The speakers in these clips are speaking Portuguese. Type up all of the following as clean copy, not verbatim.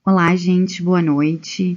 Olá, gente, boa noite.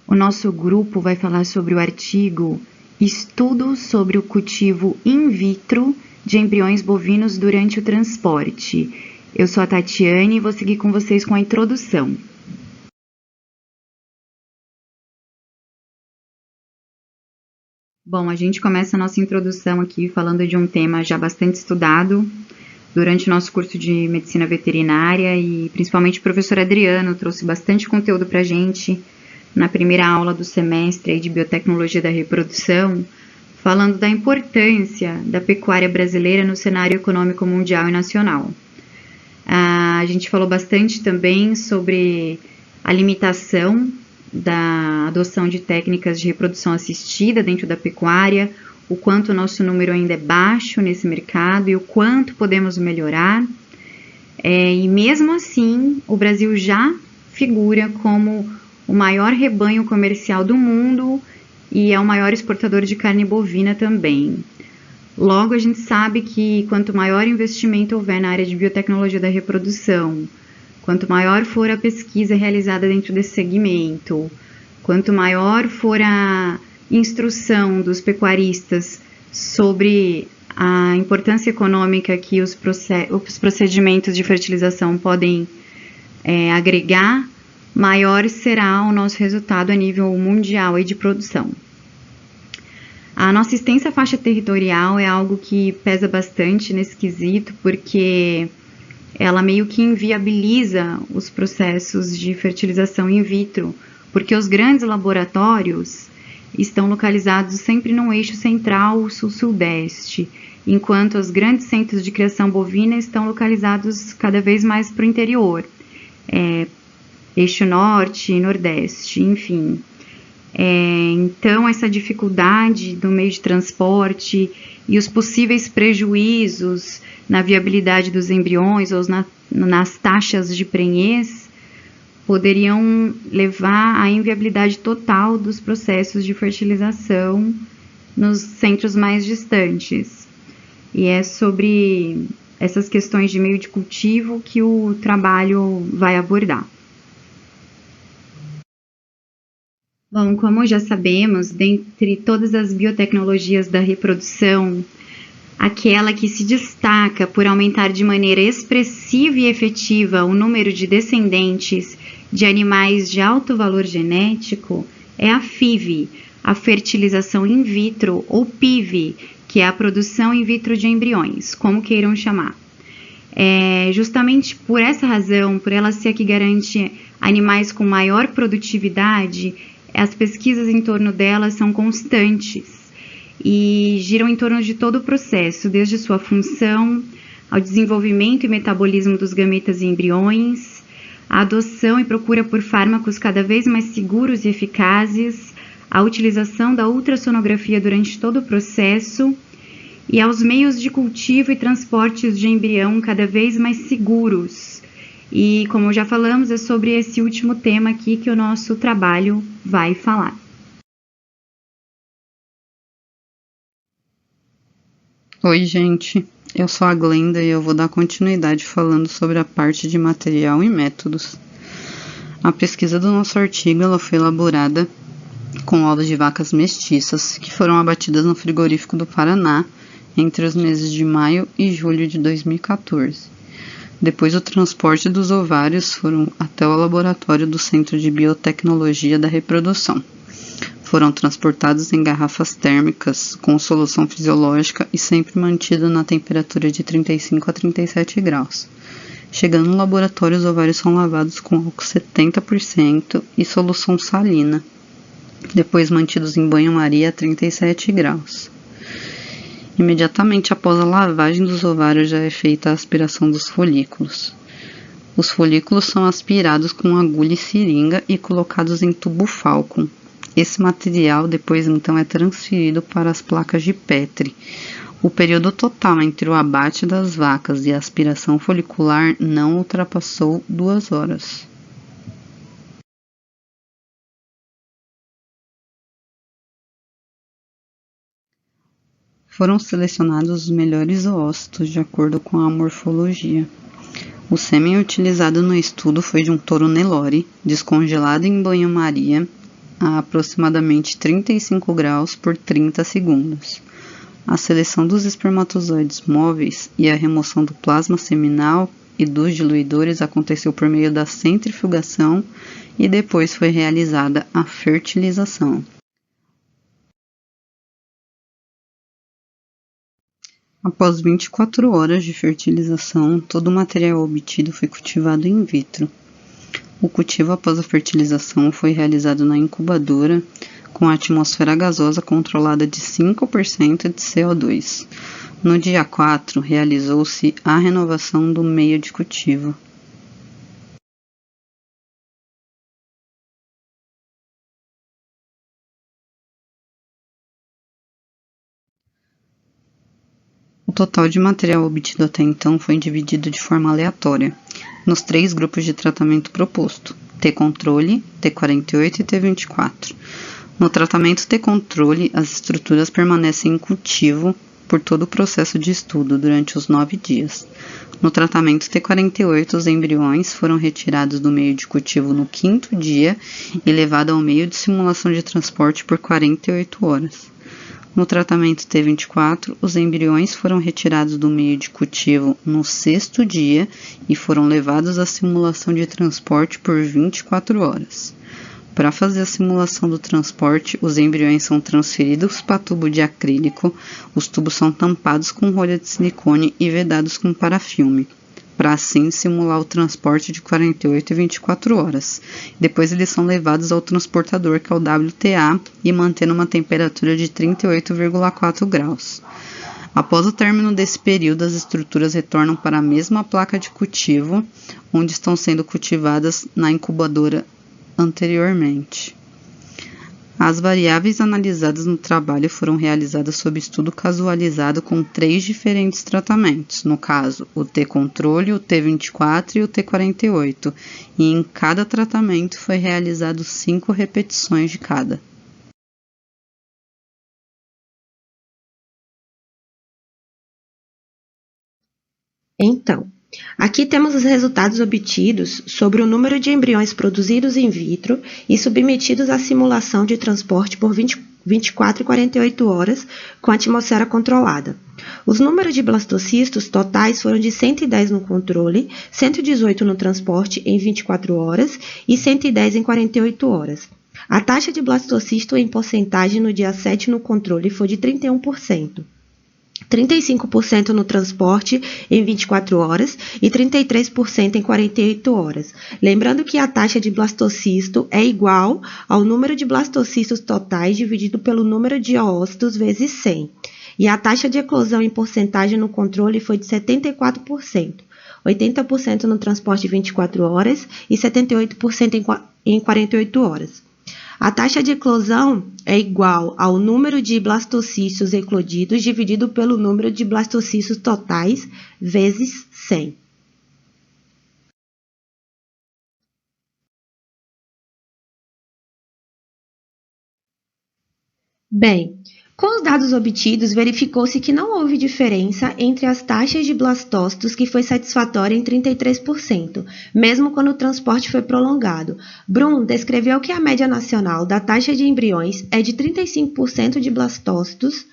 O nosso grupo vai falar sobre o artigo Estudo sobre o cultivo in vitro de embriões bovinos durante o transporte. Eu sou a Tatiane e vou seguir com vocês com a introdução. Bom, a gente começa a nossa introdução aqui falando de um tema já bastante estudado durante o nosso curso de medicina veterinária e principalmente o professor Adriano trouxe bastante conteúdo para a gente na primeira aula do semestre de biotecnologia da reprodução, falando da importância da pecuária brasileira no cenário econômico mundial e nacional. A gente falou bastante também sobre a limitação da adoção de técnicas de reprodução assistida dentro da pecuária, o quanto o nosso número ainda é baixo nesse mercado e o quanto podemos melhorar. E mesmo assim, o Brasil já figura como o maior rebanho comercial do mundo e é o maior exportador de carne bovina também. Logo, a gente sabe que quanto maior investimento houver na área de biotecnologia da reprodução, quanto maior for a pesquisa realizada dentro desse segmento, quanto maior for a instrução dos pecuaristas sobre a importância econômica que os procedimentos de fertilização podem agregar, maior será o nosso resultado a nível mundial e de produção. A nossa extensa faixa territorial é algo que pesa bastante nesse quesito, porque ela meio que inviabiliza os processos de fertilização in vitro, porque os grandes laboratórios estão localizados sempre num eixo central sul-sudeste, enquanto os grandes centros de criação bovina estão localizados cada vez mais para o interior, eixo norte, nordeste, enfim. Então, essa dificuldade do meio de transporte e os possíveis prejuízos na viabilidade dos embriões ou nas taxas de prenhez poderiam levar à inviabilidade total dos processos de fertilização nos centros mais distantes. E é sobre essas questões de meio de cultivo que o trabalho vai abordar. Bom, como já sabemos, dentre todas as biotecnologias da reprodução, aquela que se destaca por aumentar de maneira expressiva e efetiva o número de descendentes de animais de alto valor genético é a FIV, a fertilização in vitro, ou PIV, que é a produção in vitro de embriões, como queiram chamar. Justamente por essa razão, por ela ser a que garante animais com maior produtividade, as pesquisas em torno dela são constantes e giram em torno de todo o processo, desde sua função ao desenvolvimento e metabolismo dos gametas e embriões, a adoção e procura por fármacos cada vez mais seguros e eficazes, a utilização da ultrassonografia durante todo o processo e aos meios de cultivo e transportes de embrião cada vez mais seguros. E, como já falamos, é sobre esse último tema aqui que o nosso trabalho vai falar. Oi, gente. Eu sou a Glenda e eu vou dar continuidade falando sobre a parte de material e métodos. A pesquisa do nosso artigo ela foi elaborada com ovos de vacas mestiças que foram abatidas no frigorífico do Paraná entre os meses de maio e julho de 2014. Depois do transporte dos ovários, foram até o laboratório do Centro de Biotecnologia da Reprodução. Foram transportados em garrafas térmicas com solução fisiológica e sempre mantida na temperatura de 35 a 37 graus. Chegando no laboratório, os ovários são lavados com álcool 70% e solução salina, depois mantidos em banho-maria a 37 graus. Imediatamente após a lavagem dos ovários já é feita a aspiração dos folículos. Os folículos são aspirados com agulha e seringa e colocados em tubo Falcon. Esse material depois então é transferido para as placas de Petri. O período total entre o abate das vacas e a aspiração folicular não ultrapassou 2 horas. Foram selecionados os melhores oócitos de acordo com a morfologia. O sêmen utilizado no estudo foi de um touro Nelore, descongelado em banho-maria a aproximadamente 35 graus por 30 segundos. A seleção dos espermatozoides móveis e a remoção do plasma seminal e dos diluidores aconteceu por meio da centrifugação e depois foi realizada a fertilização. Após 24 horas de fertilização, todo o material obtido foi cultivado in vitro. O cultivo após a fertilização foi realizado na incubadora com a atmosfera gasosa controlada de 5% de CO2. No dia 4, realizou-se a renovação do meio de cultivo. O total de material obtido até então foi dividido de forma aleatória, nos 3 grupos de tratamento proposto, T-controle, T48 e T24. No tratamento T-controle, as estruturas permanecem em cultivo por todo o processo de estudo durante os 9 dias. No tratamento T48, os embriões foram retirados do meio de cultivo no 5º dia e levados ao meio de simulação de transporte por 48 horas. No tratamento T24, os embriões foram retirados do meio de cultivo no 6º dia e foram levados à simulação de transporte por 24 horas. Para fazer a simulação do transporte, os embriões são transferidos para tubo de acrílico, os tubos são tampados com rolha de silicone e vedados com parafilme, para assim simular o transporte de 48 e 24 horas. Depois eles são levados ao transportador, que é o WTA, e mantendo uma temperatura de 38,4 graus. Após o término desse período, as estruturas retornam para a mesma placa de cultivo, onde estão sendo cultivadas na incubadora anteriormente. As variáveis analisadas no trabalho foram realizadas sob estudo casualizado com 3 diferentes tratamentos, no caso, o T-controle, o T24 e o T48, e em cada tratamento foi realizado 5 repetições de cada. Então, aqui temos os resultados obtidos sobre o número de embriões produzidos in vitro e submetidos à simulação de transporte por 24 e 48 horas com a atmosfera controlada. Os números de blastocistos totais foram de 110 no controle, 118 no transporte em 24 horas e 110 em 48 horas. A taxa de blastocisto em porcentagem no dia 7 no controle foi de 31%. 35% no transporte em 24 horas e 33% em 48 horas. Lembrando que a taxa de blastocisto é igual ao número de blastocistos totais dividido pelo número de oócitos vezes 100. E a taxa de eclosão em porcentagem no controle foi de 74%. 80% no transporte em 24 horas e 78% em 48 horas. A taxa de eclosão é igual ao número de blastocistos eclodidos dividido pelo número de blastocistos totais vezes 100. Bem, com os dados obtidos, verificou-se que não houve diferença entre as taxas de blastócitos, que foi satisfatória em 33%, mesmo quando o transporte foi prolongado. Brum descreveu que a média nacional da taxa de embriões é de 35% de blastócitos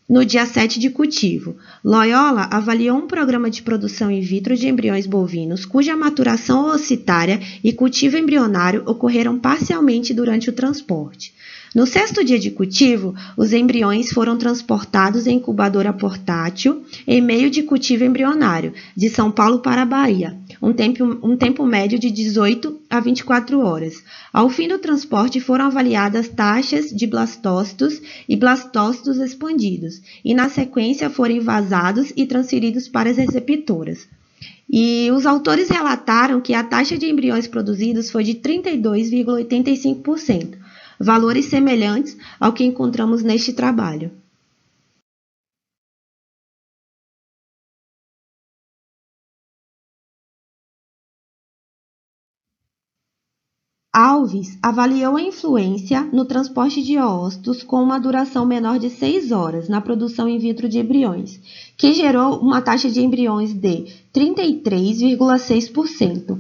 no dia 7 de cultivo. Loyola avaliou um programa de produção in vitro de embriões bovinos, cuja maturação oocitária e cultivo embrionário ocorreram parcialmente durante o transporte. No 6º dia de cultivo, os embriões foram transportados em incubadora portátil em meio de cultivo embrionário, de São Paulo para a Bahia, um tempo médio de 18 a 24 horas. Ao fim do transporte, foram avaliadas taxas de blastócitos e blastócitos expandidos, e na sequência foram envasados e transferidos para as receptoras. E os autores relataram que a taxa de embriões produzidos foi de 32,85%. Valores semelhantes ao que encontramos neste trabalho. Alves avaliou a influência no transporte de ócitos com uma duração menor de 6 horas na produção in vitro de embriões, que gerou uma taxa de embriões de 33,6%.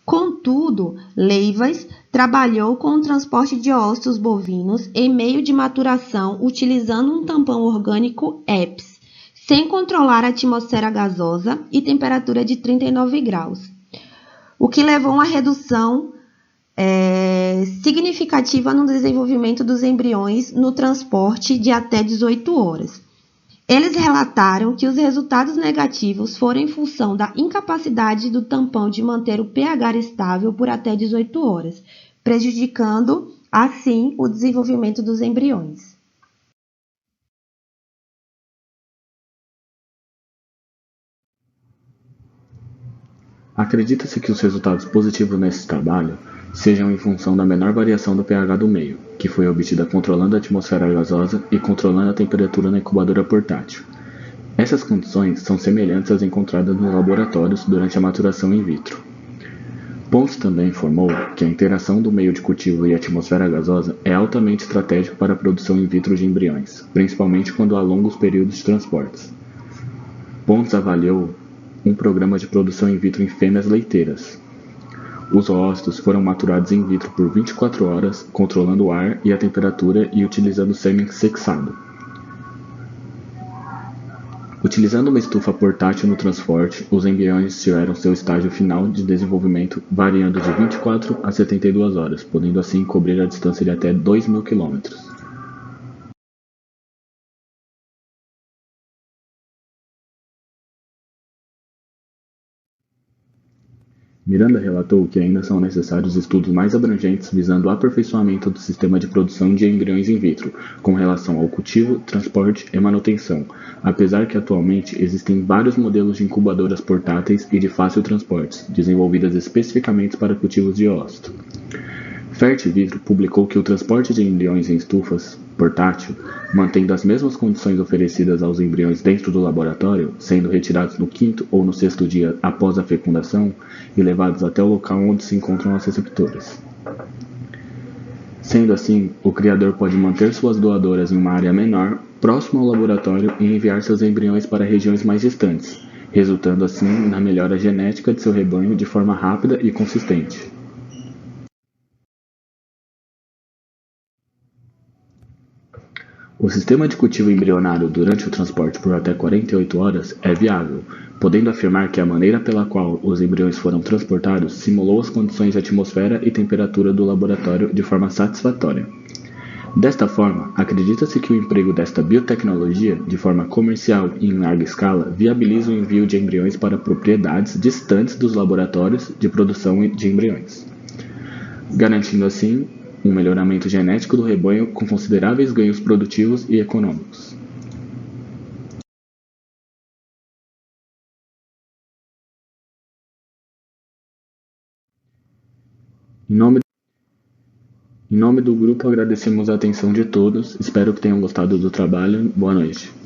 Contudo, Leivas trabalhou com o transporte de ócitos bovinos em meio de maturação utilizando um tampão orgânico EPS, sem controlar a atmosfera gasosa e temperatura de 39 graus, o que levou a uma redução significativa no desenvolvimento dos embriões no transporte de até 18 horas. Eles relataram que os resultados negativos foram em função da incapacidade do tampão de manter o pH estável por até 18 horas, prejudicando, assim, o desenvolvimento dos embriões. Acredita-se que os resultados positivos nesse trabalho sejam em função da menor variação do pH do meio, que foi obtida controlando a atmosfera gasosa e controlando a temperatura na incubadora portátil. Essas condições são semelhantes às encontradas nos laboratórios durante a maturação in vitro. Pons também informou que a interação do meio de cultivo e a atmosfera gasosa é altamente estratégico para a produção in vitro de embriões, principalmente quando há longos períodos de transportes. Pons avaliou um programa de produção in vitro em fêmeas leiteiras. Os oócitos foram maturados in vitro por 24 horas, controlando o ar e a temperatura e utilizando sêmen sexado. Utilizando uma estufa portátil no transporte, os embriões tiveram seu estágio final de desenvolvimento variando de 24 a 72 horas, podendo assim cobrir a distância de até 2.000 km. Miranda relatou que ainda são necessários estudos mais abrangentes visando o aperfeiçoamento do sistema de produção de embriões in vitro, com relação ao cultivo, transporte e manutenção, apesar que atualmente existem vários modelos de incubadoras portáteis e de fácil transporte, desenvolvidas especificamente para cultivos de ócito. Fertivitro publicou que o transporte de embriões em estufas portátil, mantendo as mesmas condições oferecidas aos embriões dentro do laboratório, sendo retirados no 5º ou no 6º dia após a fecundação e levados até o local onde se encontram as receptoras. Sendo assim, o criador pode manter suas doadoras em uma área menor, próximo ao laboratório, e enviar seus embriões para regiões mais distantes, resultando assim na melhora genética de seu rebanho de forma rápida e consistente. O sistema de cultivo embrionário durante o transporte por até 48 horas é viável, podendo afirmar que a maneira pela qual os embriões foram transportados simulou as condições de atmosfera e temperatura do laboratório de forma satisfatória. Desta forma, acredita-se que o emprego desta biotecnologia, de forma comercial e em larga escala, viabiliza o envio de embriões para propriedades distantes dos laboratórios de produção de embriões, garantindo assim um melhoramento genético do rebanho com consideráveis ganhos produtivos e econômicos. Em nome do grupo, agradecemos a atenção de todos. Espero que tenham gostado do trabalho. Boa noite.